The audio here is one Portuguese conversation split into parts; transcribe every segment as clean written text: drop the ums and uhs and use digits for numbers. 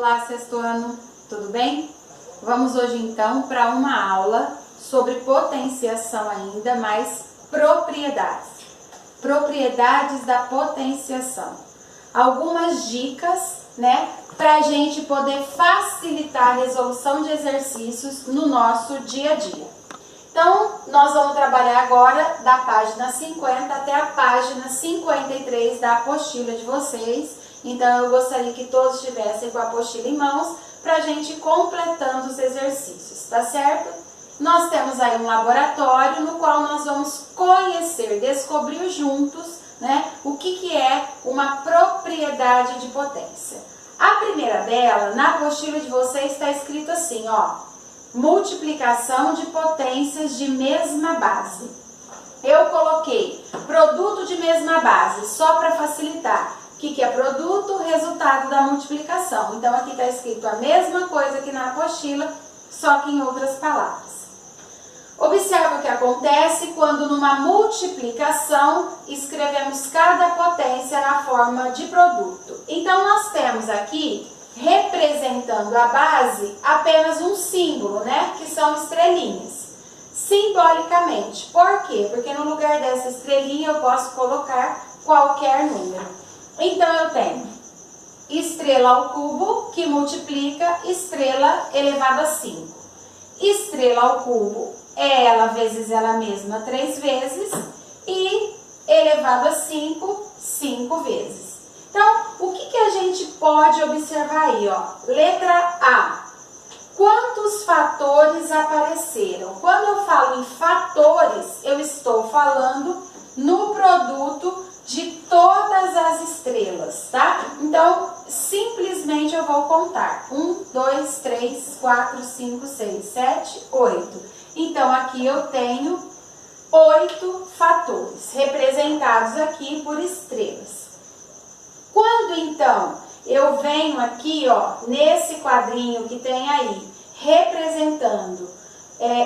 Olá, sexto ano, tudo bem? Vamos hoje então para uma aula sobre potenciação ainda, mais propriedades. Propriedades da potenciação. Algumas dicas, para a gente poder facilitar a resolução de exercícios no nosso dia a dia. Então, nós vamos trabalhar agora da página 50 até a página 53 da apostila de vocês. Então, eu gostaria que todos estivessem com a apostila em mãos para a gente ir completando os exercícios, tá certo? Nós temos aí um laboratório no qual nós vamos conhecer, descobrir juntos, o que é uma propriedade de potência. A primeira dela, na apostila de vocês, está escrito assim, multiplicação de potências de mesma base. Eu coloquei produto de mesma base, só para facilitar. O que é produto? Resultado da multiplicação. Então, aqui está escrito a mesma coisa que na apostila, só que em outras palavras. Observe o que acontece quando numa multiplicação escrevemos cada potência na forma de produto. Então, nós temos aqui, representando a base, apenas um símbolo, que são estrelinhas. Simbolicamente. Por quê? Porque no lugar dessa estrelinha eu posso colocar qualquer número. Então, eu tenho estrela ao cubo, que multiplica estrela elevado a 5. Estrela ao cubo é ela vezes ela mesma 3 vezes e elevado a 5, 5 vezes. Então, o que a gente pode observar aí? Letra A. Quantos fatores apareceram? Quando eu falo em fatores, eu estou falando no produto de todas as estrelas, tá? Então, simplesmente eu vou contar. 1, 2, 3, 4, 5, 6, 7, 8. Então, aqui eu tenho 8 fatores, representados aqui por estrelas. Quando, então, eu venho aqui, nesse quadrinho que tem aí, representando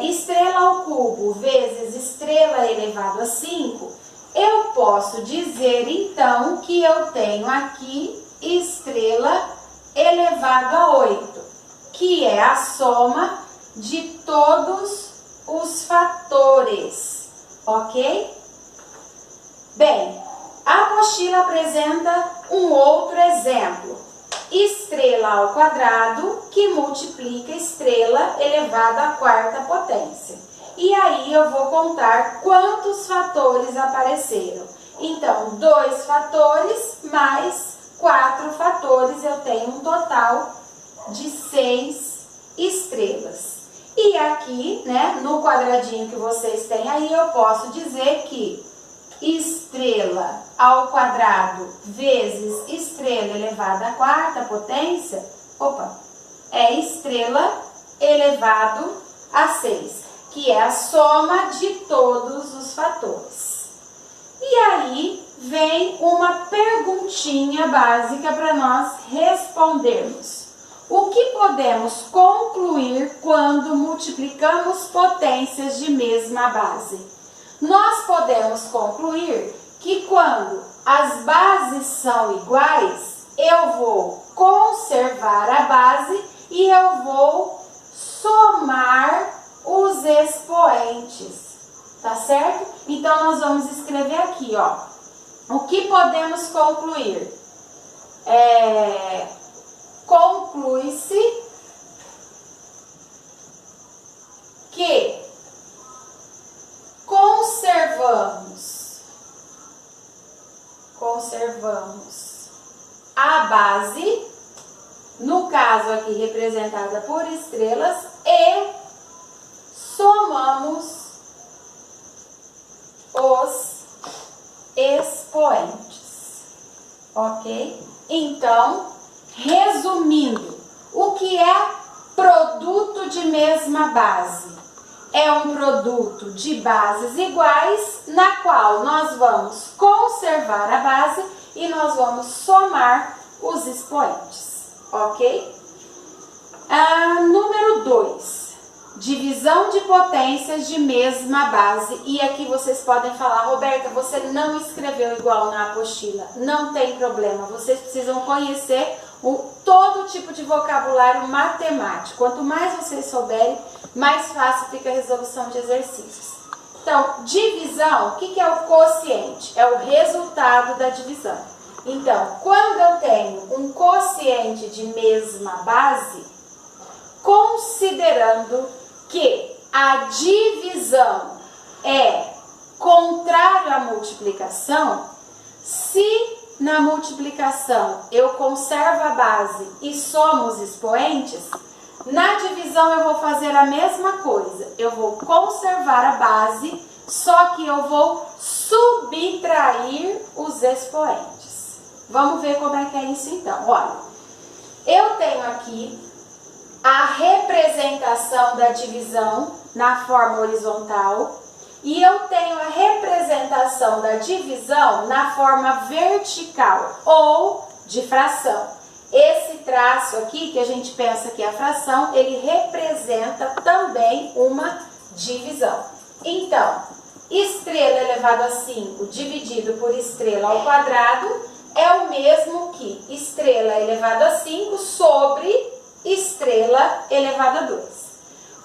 estrela ao cubo vezes estrela elevado a 5, eu posso dizer, então, que eu tenho aqui estrela elevado a 8, que é a soma de todos os fatores, ok? Bem, a apostila apresenta um outro exemplo. Estrela ao quadrado, que multiplica estrela elevado à quarta potência. E aí eu vou contar quantos fatores apareceram. Então, 2 fatores mais 4 fatores, eu tenho um total de 6 estrelas. E aqui, no quadradinho que vocês têm aí, eu posso dizer que estrela ao quadrado vezes estrela elevada à quarta potência, é estrela elevado a 6. Que é a soma de todos os fatores. E aí vem uma perguntinha básica para nós respondermos. O que podemos concluir quando multiplicamos potências de mesma base? Nós podemos concluir que quando as bases são iguais, eu vou conservar a base e eu vou somar os expoentes, tá certo? Então, nós vamos escrever aqui, o que podemos concluir? Conclui-se que conservamos a base, no caso aqui representada por estrelas, e somamos os expoentes, ok? Então, resumindo, o que é produto de mesma base? É um produto de bases iguais, na qual nós vamos conservar a base e nós vamos somar os expoentes, ok? Número 2. Divisão de potências de mesma base. E aqui vocês podem falar, Roberta, você não escreveu igual na apostila. Não tem problema, vocês precisam conhecer todo tipo de vocabulário matemático. Quanto mais vocês souberem, mais fácil fica a resolução de exercícios. Então, divisão, o que é o quociente? É o resultado da divisão. Então, quando eu tenho um quociente de mesma base, considerando que a divisão é contrário à multiplicação, se na multiplicação eu conservo a base e somos expoentes, na divisão eu vou fazer a mesma coisa. Eu vou conservar a base, só que eu vou subtrair os expoentes. Vamos ver como é que é isso então. Olha, eu tenho aqui a representação da divisão na forma horizontal e eu tenho a representação da divisão na forma vertical ou de fração. Esse traço aqui, que a gente pensa que é a fração, ele representa também uma divisão. Então, estrela elevado a 5 dividido por estrela ao quadrado é o mesmo que estrela elevado a 5 sobre estrela elevado a 2.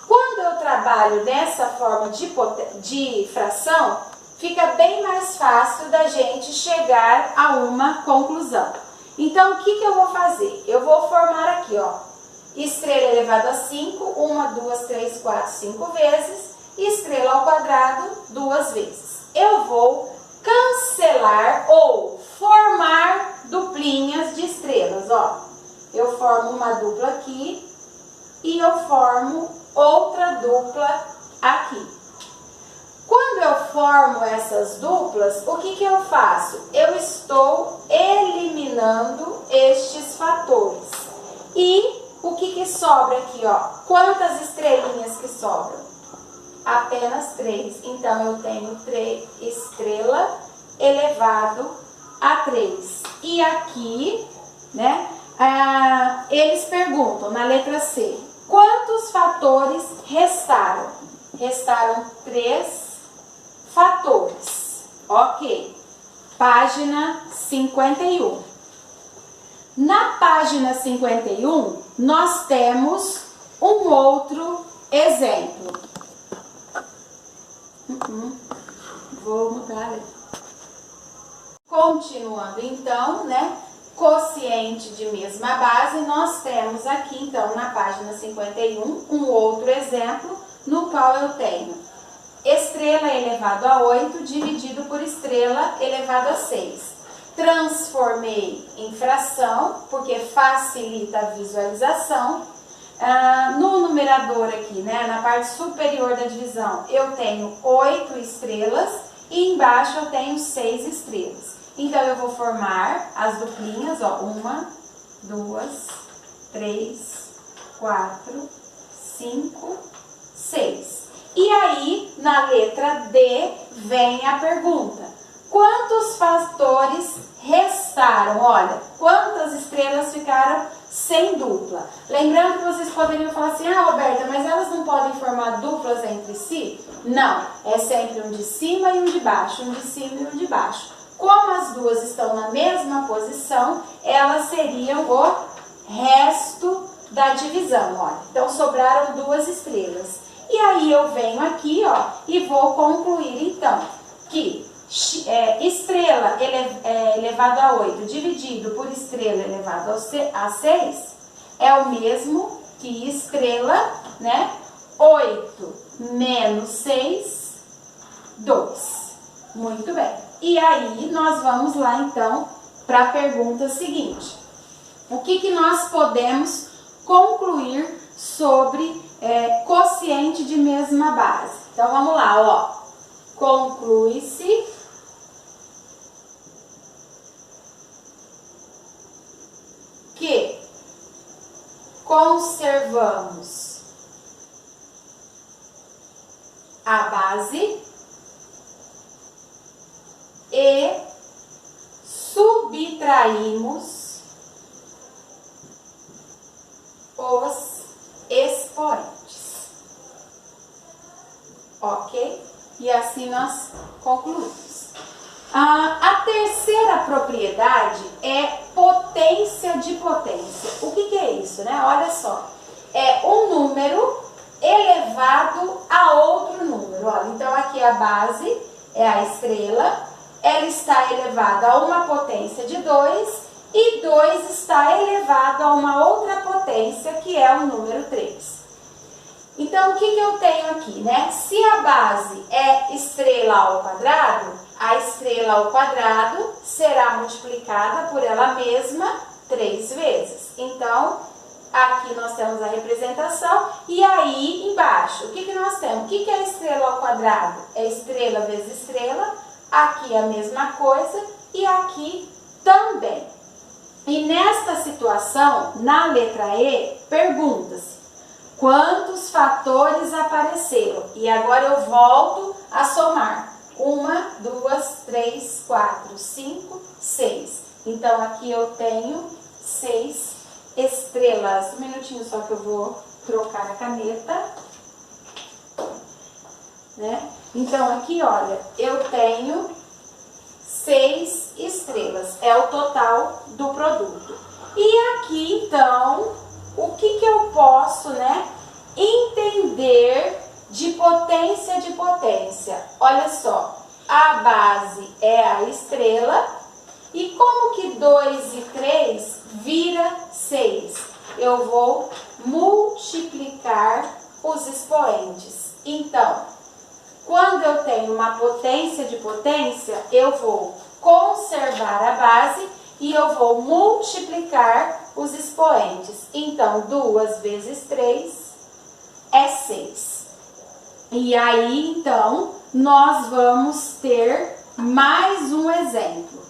Quando eu trabalho dessa forma de fração, fica bem mais fácil da gente chegar a uma conclusão. Então, o que eu vou fazer? Eu vou formar aqui, ó, estrela elevado a 5, 1, 2, 3, 4, 5 vezes, estrela ao quadrado 2 vezes. Eu vou cancelar ou formar duplinhas de estrelas, ó. Eu formo uma dupla aqui e eu formo outra dupla aqui. Quando eu formo essas duplas, o que eu faço? Eu estou eliminando estes fatores. E o que sobra aqui, ó? Quantas estrelinhas que sobram? Apenas 3. Então, eu tenho 3 estrela elevado a 3. E aqui, né, eles perguntam na letra C, quantos fatores restaram? Restaram 3 fatores. Ok. Página 51. Na página 51, nós temos um outro exemplo. Vou mudar ali. Continuando então, né? Quociente de mesma base, nós temos aqui então na página 51 um outro exemplo no qual eu tenho estrela elevado a 8 dividido por estrela elevado a 6. Transformei em fração, porque facilita a visualização. No numerador aqui, né, na parte superior da divisão, eu tenho 8 estrelas e embaixo eu tenho 6 estrelas. Então, eu vou formar as duplinhas, ó, 1, 2, 3, 4, 5, 6. E aí, na letra D, vem a pergunta. Quantos fatores restaram? Olha, quantas estrelas ficaram sem dupla? Lembrando que vocês poderiam falar assim, Roberta, mas elas não podem formar duplas entre si? Não, é sempre um de cima e um de baixo, um de cima e um de baixo. Como as duas estão na mesma posição, elas seriam o resto da divisão, olha. Então, sobraram 2 estrelas. E aí eu venho aqui, ó, e vou concluir então que estrela elevado a 8 dividido por estrela elevado a 6 é o mesmo que estrela, né? 8 menos 6, 2. Muito bem. E aí nós vamos lá então para a pergunta seguinte. O que nós podemos concluir sobre quociente de mesma base? Então vamos lá, ó. Conclui-se que conservamos a base e subtraímos os expoentes. Ok? E assim nós concluímos. A terceira propriedade é potência. potência de potência. O que é isso, né? Olha só. É um número elevado a outro número. Olha, então aqui a base é a estrela. Ela está elevada a uma potência de 2 e 2 está elevado a uma outra potência que é o número 3. Então, o que eu tenho aqui, né? Se a base é estrela ao quadrado, a estrela ao quadrado será multiplicada por ela mesma 3 vezes. Então, aqui nós temos a representação e aí embaixo, o que nós temos? O que é estrela ao quadrado? É estrela vezes estrela, aqui a mesma coisa e aqui também. E nesta situação, na letra E, pergunta-se quantos fatores apareceram? E agora eu volto a somar. 1, 2, 3, 4, 5, 6. Então, aqui eu tenho 6 estrelas. Um minutinho só que eu vou trocar a caneta. Né? Então, aqui, olha, eu tenho 6 estrelas. É o total do produto. E aqui, então, o que eu posso, né, entender de potência de potência? Olha só, a base é a estrela e como que 2 e 3 vira 6? Eu vou multiplicar os expoentes. Então, quando eu tenho uma potência de potência, eu vou conservar a base e eu vou multiplicar os expoentes. Então, 2 vezes 3 é 6. E aí, então, nós vamos ter mais um exemplo.